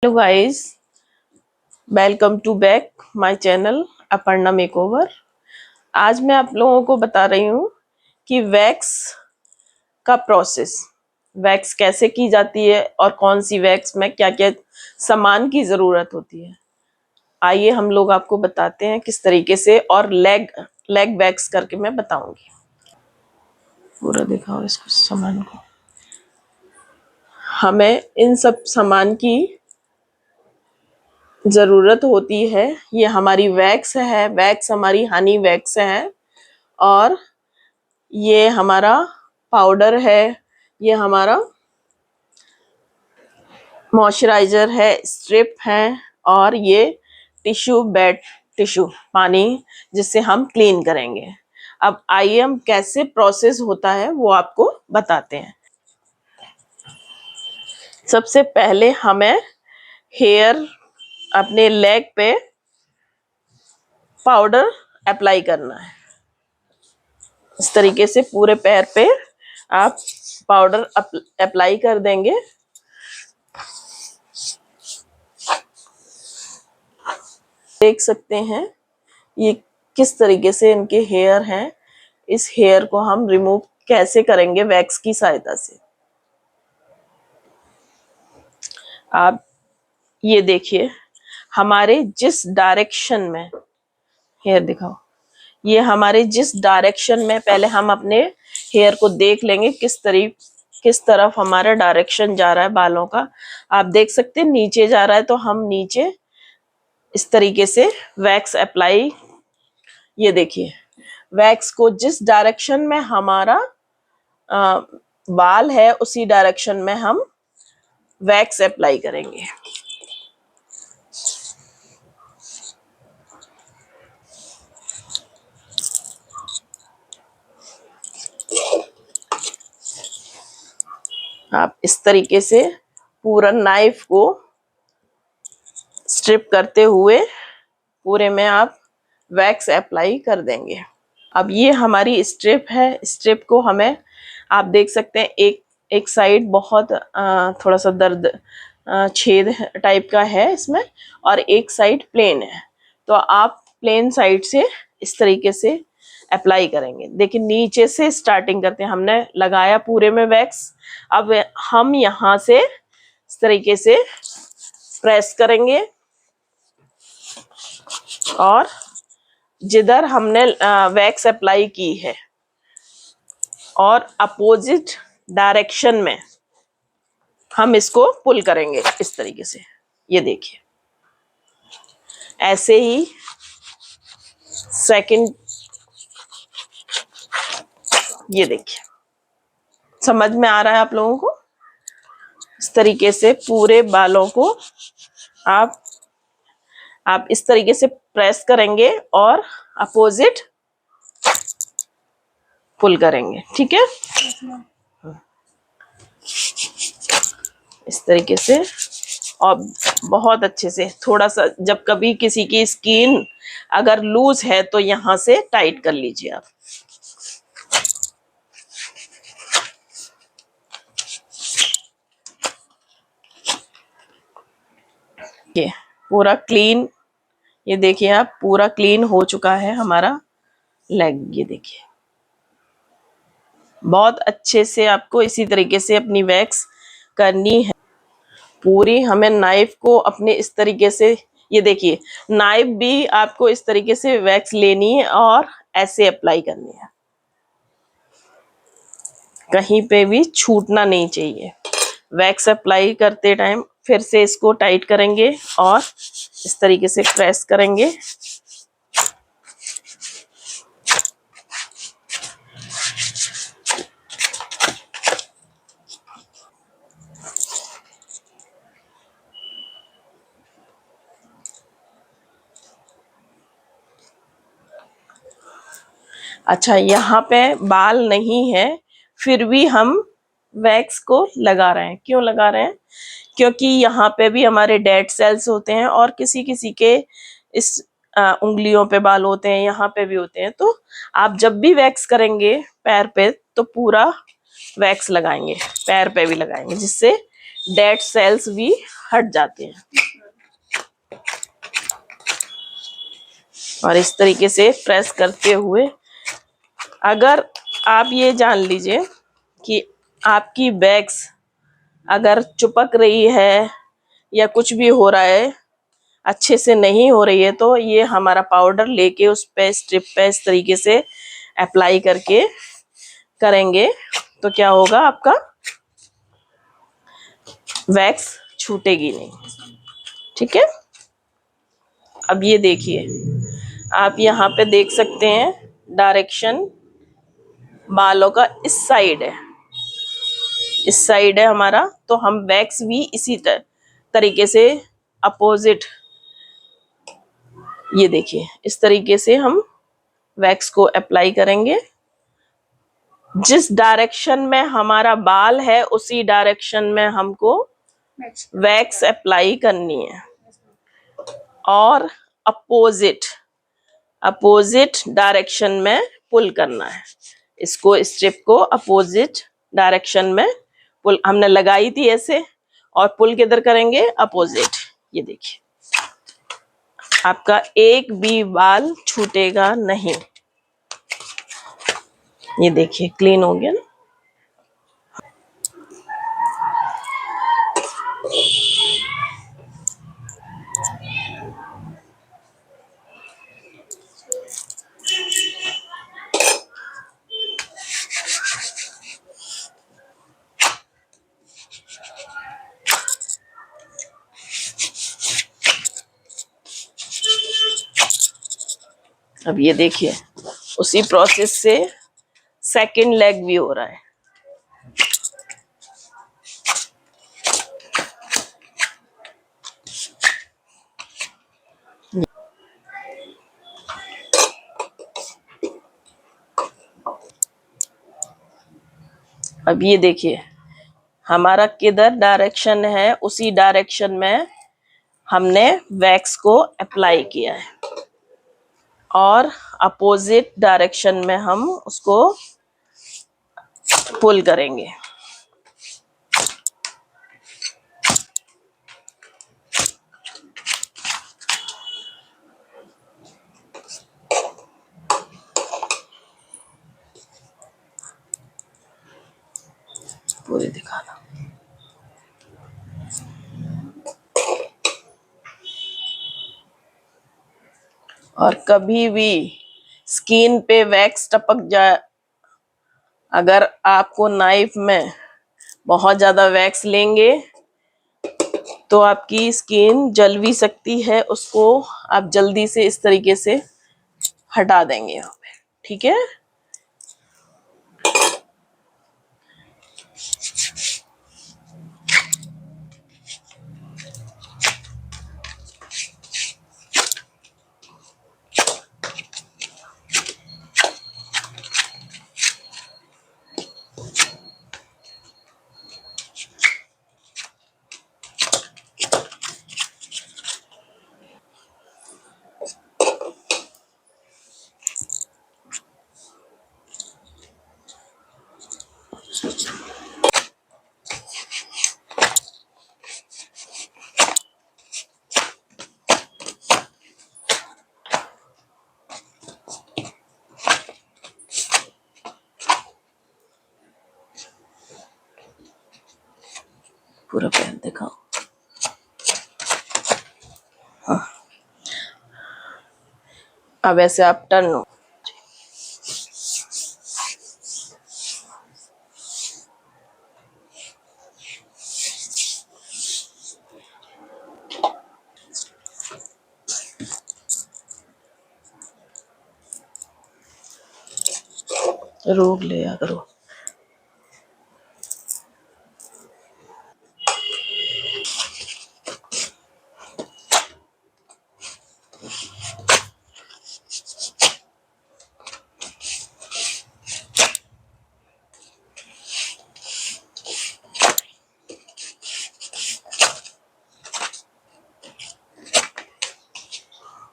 Hello guys, welcome to back my channel Aparna makeover. आज मैं आप लोगों को बता रही हूँ कि वैक्स का प्रोसेस, वैक्स कैसे की जाती है और कौन सी वैक्स में क्या क्या सामान की ज़रूरत होती है। आइए हम लोग आपको बताते हैं किस तरीके से, और लेग वैक्स करके मैं बताऊंगी। पूरा दिखाओ इसको, सामान को। हमें इन सब सामान की ज़रूरत होती है। ये हमारी वैक्स है, वैक्स हमारी हनी वैक्स है, और ये हमारा पाउडर है, ये हमारा मॉइस्चराइजर है, स्ट्रिप है, और ये टिश्यू, बेड टिश्यू, पानी जिससे हम क्लीन करेंगे। अब आइए हम कैसे प्रोसेस होता है वो आपको बताते हैं। सबसे पहले हमें हेयर, अपने लेग पे पाउडर अप्लाई करना है। इस तरीके से पूरे पैर पे आप पाउडर अप्लाई कर देंगे। देख सकते हैं ये किस तरीके से इनके हेयर हैं। इस हेयर को हम रिमूव कैसे करेंगे वैक्स की सहायता से। आप ये देखिए, हमारे जिस डायरेक्शन में हेयर दिखाओ, ये हमारे जिस डायरेक्शन में, पहले हम अपने हेयर को देख लेंगे किस तरफ हमारा डायरेक्शन जा रहा है बालों का। आप देख सकते हैं नीचे जा रहा है तो हम नीचे इस तरीके से वैक्स अप्लाई, ये देखिए वैक्स को जिस डायरेक्शन में हमारा बाल है उसी डायरेक्शन में हम वैक्स अप्लाई करेंगे। आप इस तरीके से पूरा नाइफ को स्ट्रिप करते हुए पूरे में आप वैक्स अप्लाई कर देंगे। अब ये हमारी स्ट्रिप है। स्ट्रिप को हमें, आप देख सकते हैं एक साइड बहुत थोड़ा सा दर्द छेद टाइप का है इसमें, और एक साइड प्लेन है। तो आप प्लेन साइड से इस तरीके से अप्लाई करेंगे। देखिए नीचे से स्टार्टिंग करते हैं, हमने लगाया पूरे में वैक्स। अब हम यहाँ से इस तरीके से प्रेस करेंगे, और जिधर हमने वैक्स अप्लाई की है और अपोजिट डायरेक्शन में हम इसको पुल करेंगे इस तरीके से। ये देखिए ऐसे ही सेकंड, ये देखिए समझ में आ रहा है आप लोगों को। इस तरीके से पूरे बालों को आप इस तरीके से प्रेस करेंगे और अपोजिट पुल करेंगे, ठीक है। इस तरीके से, और बहुत अच्छे से, थोड़ा सा जब कभी किसी की स्किन अगर लूज है तो यहाँ से टाइट कर लीजिए आप। ये पूरा क्लीन, ये देखिए आप पूरा क्लीन हो चुका है हमारा लेग। ये देखिए बहुत अच्छे से आपको इसी तरीके से अपनी वैक्स करनी है पूरी। हमें नाइफ को अपने इस तरीके से, ये देखिए नाइफ भी आपको इस तरीके से वैक्स लेनी है और ऐसे अप्लाई करनी है, कहीं पे भी छूटना नहीं चाहिए। वैक्स अप्लाई करते टाइम फिर से इसको टाइट करेंगे और इस तरीके से प्रेस करेंगे। अच्छा, यहाँ पे बाल नहीं है फिर भी हम वैक्स को लगा रहे हैं। क्यों लगा रहे हैं? क्योंकि यहाँ पे भी हमारे डेड सेल्स होते हैं, और किसी किसी के इस उंगलियों पे बाल होते हैं, यहाँ पे भी होते हैं। तो आप जब भी वैक्स करेंगे पैर पे तो पूरा वैक्स लगाएंगे, पैर पे भी लगाएंगे, जिससे डेड सेल्स भी हट जाते हैं। और इस तरीके से प्रेस करते हुए अगर आप ये जान लीजिए कि आपकी वैक्स अगर चिपक रही है या कुछ भी हो रहा है, अच्छे से नहीं हो रही है, तो ये हमारा पाउडर लेके उस पे स्ट्रिप पे इस तरीके से अप्लाई करके करेंगे तो क्या होगा, आपका वैक्स छूटेगी नहीं। ठीक है। अब ये देखिए, आप यहाँ पे देख सकते हैं डायरेक्शन बालों का इस साइड है, इस साइड है हमारा, तो हम वैक्स भी इसी तरीके से अपोजिट, ये देखिए इस तरीके से हम वैक्स को अप्लाई करेंगे। जिस डायरेक्शन में हमारा बाल है उसी डायरेक्शन में हमको वैक्स अप्लाई करनी है और अपोजिट अपोजिट डायरेक्शन में पुल करना है। इसको स्ट्रिप को अपोजिट डायरेक्शन में पुल हमने लगाई थी ऐसे, और पुल किधर करेंगे, अपोजिट। ये देखिए आपका एक भी बाल छूटेगा नहीं। ये देखिए क्लीन हो गया ना। अब ये देखिए उसी प्रोसेस से सेकंड लेग भी हो रहा है। अब ये देखिए हमारा किधर डायरेक्शन है, उसी डायरेक्शन में हमने वैक्स को अप्लाई किया है और अपोजिट डायरेक्शन में हम उसको पुल करेंगे। पूरे दिखाना। और कभी भी स्किन पे वैक्स टपक जाए, अगर आपको नाइफ में बहुत ज्यादा वैक्स लेंगे तो आपकी स्किन जल भी सकती है, उसको आप जल्दी से इस तरीके से हटा देंगे यहाँ पे। ठीक है। पूरा पैर दिखाओ। हाँ। अब ऐसे आप टर्न हो। रोक लिया करो।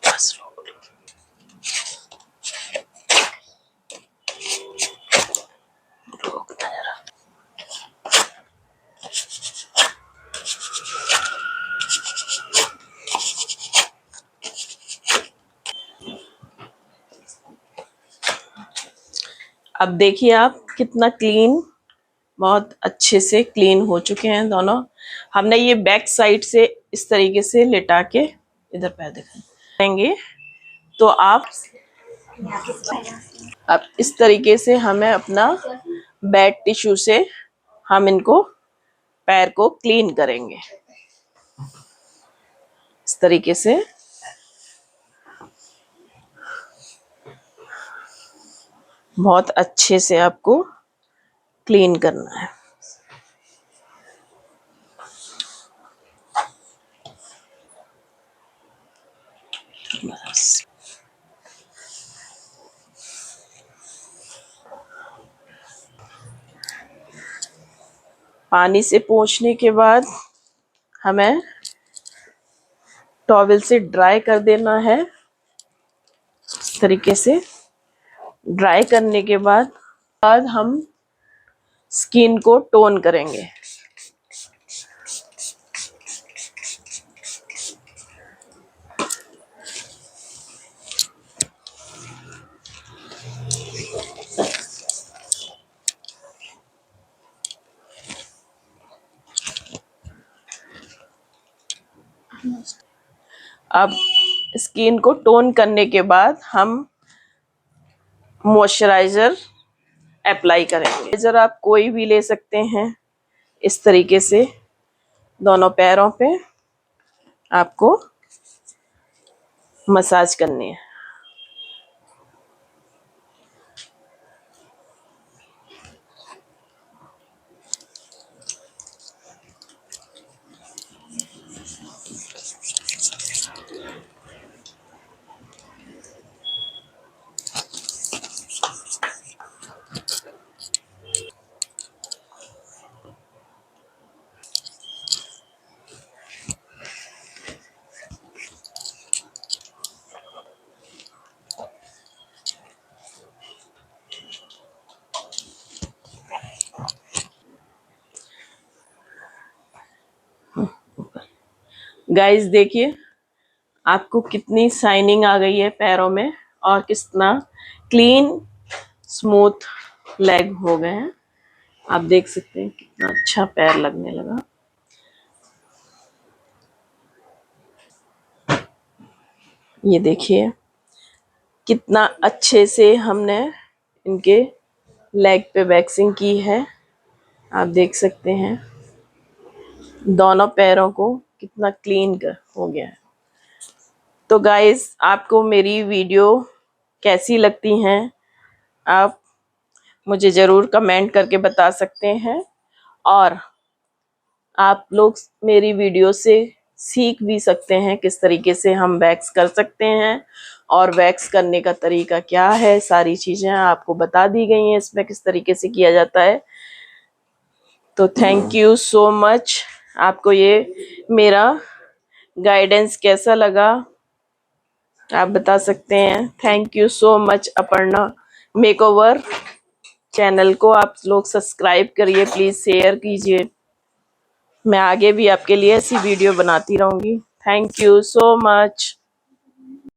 बस रोक लो। अब देखिए आप कितना क्लीन, बहुत अच्छे से क्लीन हो चुके हैं दोनों। हमने ये बैक साइड से इस तरीके से लिटा के, इधर पैर दिखाएंगे तो आप, अब इस तरीके से हमें अपना बेड टिश्यू से हम इनको पैर को क्लीन करेंगे। इस तरीके से बहुत अच्छे से आपको क्लीन करना है। पानी से पोंछने के बाद हमें टॉवल से ड्राई कर देना है। इस तरीके से ड्राई करने के बाद हम स्किन को टोन करेंगे। अब स्किन को टोन करने के बाद हम मॉइस्चराइजर अप्लाई करेंगे। मॉइस्चराइजर आप कोई भी ले सकते हैं। इस तरीके से दोनों पैरों पे आपको मसाज करनी है। गाइस देखिए आपको कितनी शाइनिंग आ गई है पैरों में और कितना क्लीन स्मूथ लेग हो गए हैं। आप देख सकते हैं कितना अच्छा पैर लगने लगा। ये देखिए कितना अच्छे से हमने इनके लेग पे वैक्सिंग की है। आप देख सकते हैं दोनों पैरों को कितना क्लीन हो गया है। तो गाइस आपको मेरी वीडियो कैसी लगती हैं आप मुझे ज़रूर कमेंट करके बता सकते हैं। और आप लोग मेरी वीडियो से सीख भी सकते हैं किस तरीके से हम वैक्स कर सकते हैं और वैक्स करने का तरीका क्या है। सारी चीज़ें आपको बता दी गई हैं इसमें किस तरीके से किया जाता है। तो थैंक यू सो मच। आपको ये मेरा गाइडेंस कैसा लगा आप बता सकते हैं। Thank you so much. Aparna makeover channel को आप लोग सब्सक्राइब करिए, प्लीज़ शेयर कीजिए। मैं आगे भी आपके लिए ऐसी वीडियो बनाती रहूँगी। Thank you so much.